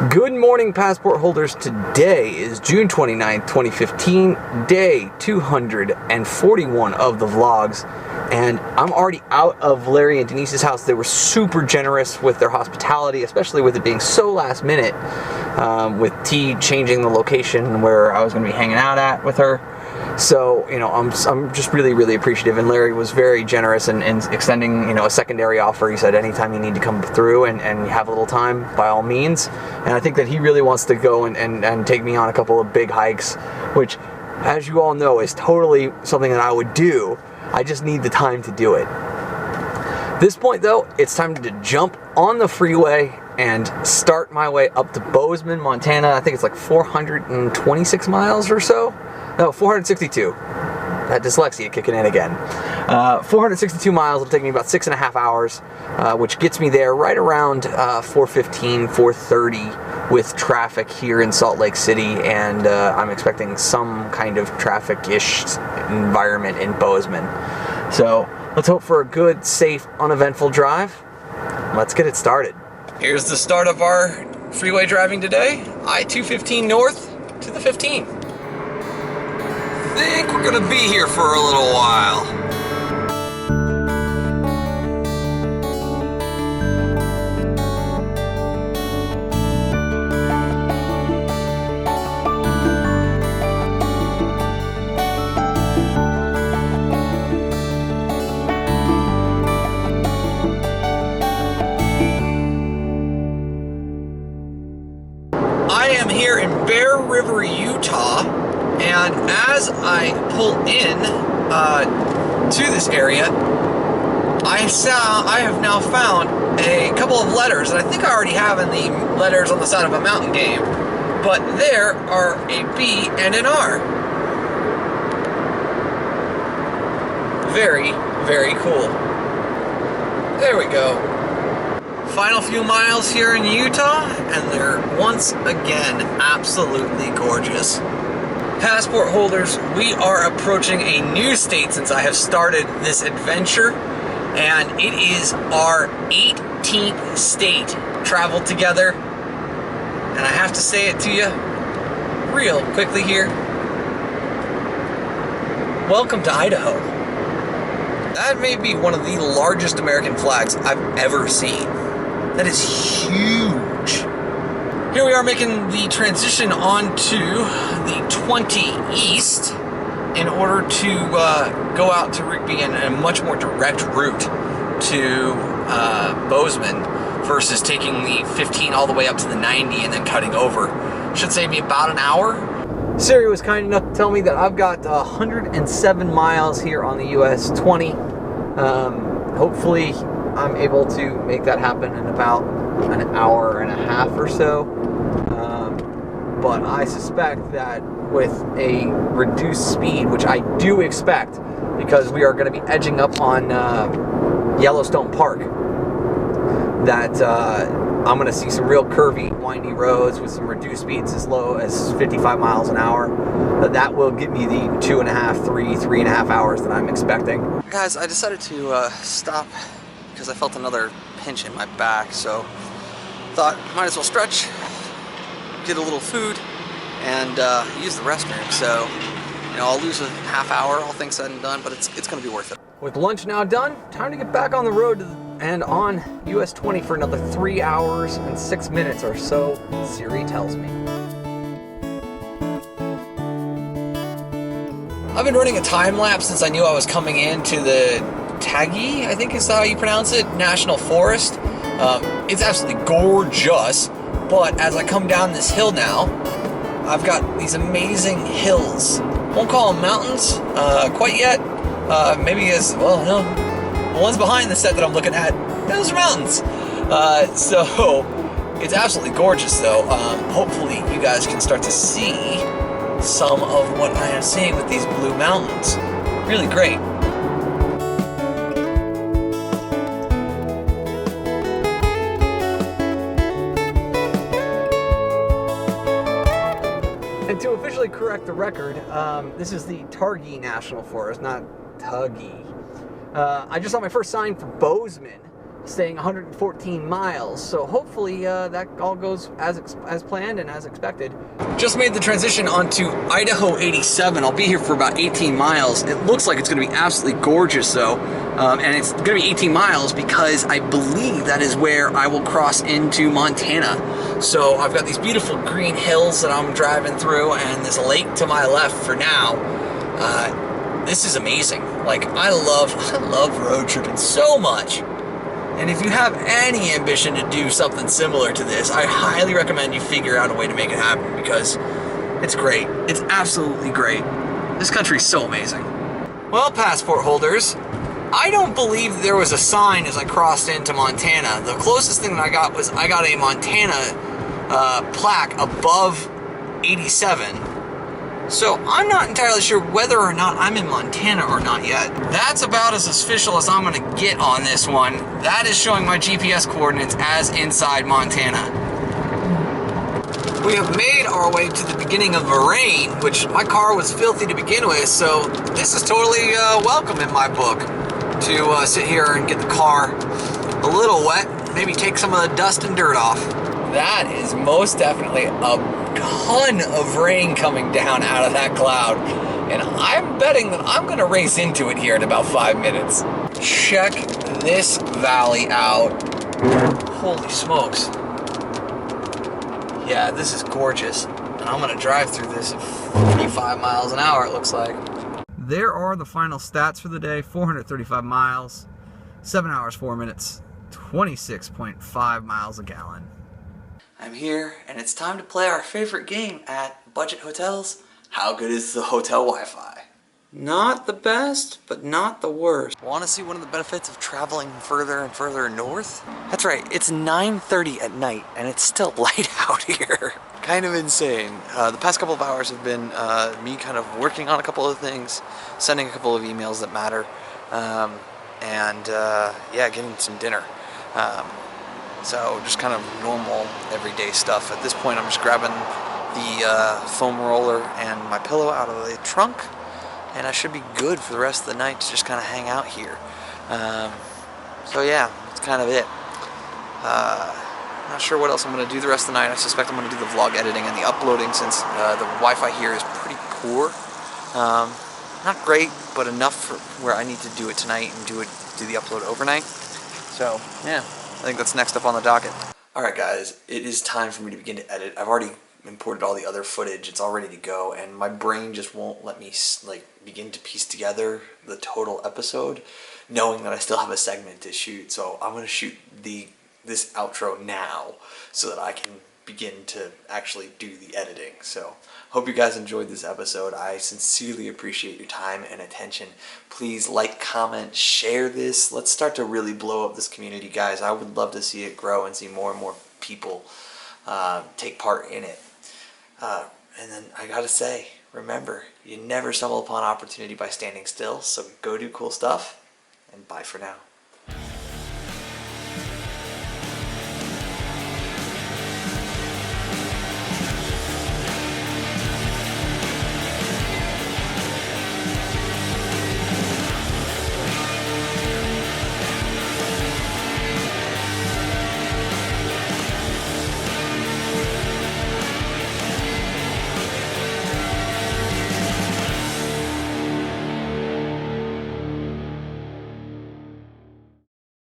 Good morning, passport holders. Today is June 29th, 2015, day 241 of the vlogs, and I'm already out of Larry and Denise's house. They were super generous with their hospitality, especially with it being so last minute, with T changing the location where I was going to be hanging out at with her. So, you know, I'm just really appreciative, and Larry was very generous in extending, you know, a secondary offer. He said anytime you need to come through and have a little time, by all means. And I think that he really wants to go and take me on a couple of big hikes, which, as you all know, is totally something that I would do. I just need the time to do it. At this point, though, it's time to jump on the freeway and start my way up to Bozeman, Montana. I think it's like 426 miles or so. No, 462. That dyslexia kicking in again. 462 miles. It'll take me about 6.5 hours, which gets me there right around 4:15, 4:30 with traffic here in Salt Lake City, and I'm expecting some kind of traffic-ish environment in Bozeman. So let's hope for a good, safe, uneventful drive. Let's get it started. Here's the start of our freeway driving today. I-215 north to the 15. I think we're gonna be here for a little while. I am here in Bear River, Utah. And as I pull in to this area, I have now found a couple of letters that I think I already have in the letters on the side of a mountain game, but there are a B and an R. Very, very cool. There we go. Final few miles here in Utah, and they're once again absolutely gorgeous. Passport holders, we are approaching a new state since I have started this adventure, and it is our 18th state traveled together. And I have to say it to you real quickly here. Welcome to Idaho. That may be one of the largest American flags I've ever seen. That is huge. Here we are making the transition onto the 20 East in order to go out to Rigby in a much more direct route to Bozeman versus taking the 15 all the way up to the 90 and then cutting over. Should save me about an hour. Siri was kind enough to tell me that I've got 107 miles here on the US 20. Hopefully I'm able to make that happen in about an hour and a half or so. But I suspect that with a reduced speed, which I do expect, because we are going to be edging up on Yellowstone Park, that I'm going to see some real curvy, windy roads with some reduced speeds as low as 55 miles an hour. That will give me the 2.5, 3.5 hours that I'm expecting. Guys, I decided to stop because I felt another pinch in my back, so thought might as well stretch, get a little food, and use the restroom. So, you know, I'll lose a half hour, all things said and done, but it's going to be worth it. With lunch now done, time to get back on the road and on US 20 for another 3 hours and 6 minutes or so, Siri tells me. I've been running a time lapse since I knew I was coming into the Taggy, I think is how you pronounce it, National Forest. It's absolutely gorgeous, but as I come down this hill now, I've got these amazing hills. Won't call them mountains quite yet. Maybe as, well, no, the ones behind the set that I'm looking at, those are mountains. So it's absolutely gorgeous though. Hopefully you guys can start to see some of what I am seeing with these blue mountains. Really great. And to officially correct the record, this is the Targhee National Forest, not Tuggy. I just saw my first sign for Bozeman, saying 114 miles. So hopefully that all goes as planned and as expected. Just made the transition onto Idaho 87. I'll be here for about 18 miles. It looks like it's going to be absolutely gorgeous though. And it's going to be 18 miles because I believe that is where I will cross into Montana. So I've got these beautiful green hills that I'm driving through, and there's a lake to my left for now. This is amazing. Like, I love road tripping so much. And if you have any ambition to do something similar to this, I highly recommend you figure out a way to make it happen, because it's great. It's absolutely great. This country is so amazing. Well, passport holders, I don't believe there was a sign as I crossed into Montana. The closest thing that I got was I got a Montana plaque above 87. So I'm not entirely sure whether or not I'm in Montana or not yet. That's about as official as I'm gonna get on this one. That is showing my GPS coordinates as inside Montana. We have made our way to the beginning of a rain, which my car was filthy to begin with, so this is totally welcome in my book to sit here and get the car a little wet, maybe take some of the dust and dirt off. That is most definitely a ton of rain coming down out of that cloud, and I'm betting that I'm gonna race into it here in about 5 minutes. Check this valley out. Holy smokes. Yeah, this is gorgeous, and I'm gonna drive through this at 45 miles an hour, it looks like. There are the final stats for the day. 435 miles, 7 hours 4 minutes, 26.5 miles a gallon. I'm here, and it's time to play our favorite game at budget hotels. How good is the hotel Wi-Fi? Not the best, but not the worst. Want to see one of the benefits of traveling further and further north? That's right, it's 9:30 at night, and it's still light out here. Kind of insane. The past couple of hours have been me kind of working on a couple of things, sending a couple of emails that matter, and yeah, getting some dinner. So just kind of normal everyday stuff. At this point I'm just grabbing the foam roller and my pillow out of the trunk, and I should be good for the rest of the night to just kind of hang out here. So yeah, that's kind of it. Not sure what else I'm going to do the rest of the night. I suspect I'm going to do the vlog editing and the uploading, since the Wi-Fi here is pretty poor. Not great, but enough for where I need to do it tonight and do the upload overnight. So yeah, I think that's next up on the docket. Alright guys, it is time for me to begin to edit. I've already imported all the other footage, it's all ready to go, and my brain just won't let me begin to piece together the total episode, knowing that I still have a segment to shoot. So I'm going to shoot this outro now so that I can begin to actually do the editing. So hope you guys enjoyed this episode. I sincerely appreciate your time and attention. Please like, comment, share this. Let's start to really blow up this community, guys. I would love to see it grow and see more and more people take part in it. And then I gotta say, remember, you never stumble upon opportunity by standing still, so go do cool stuff, and bye for now.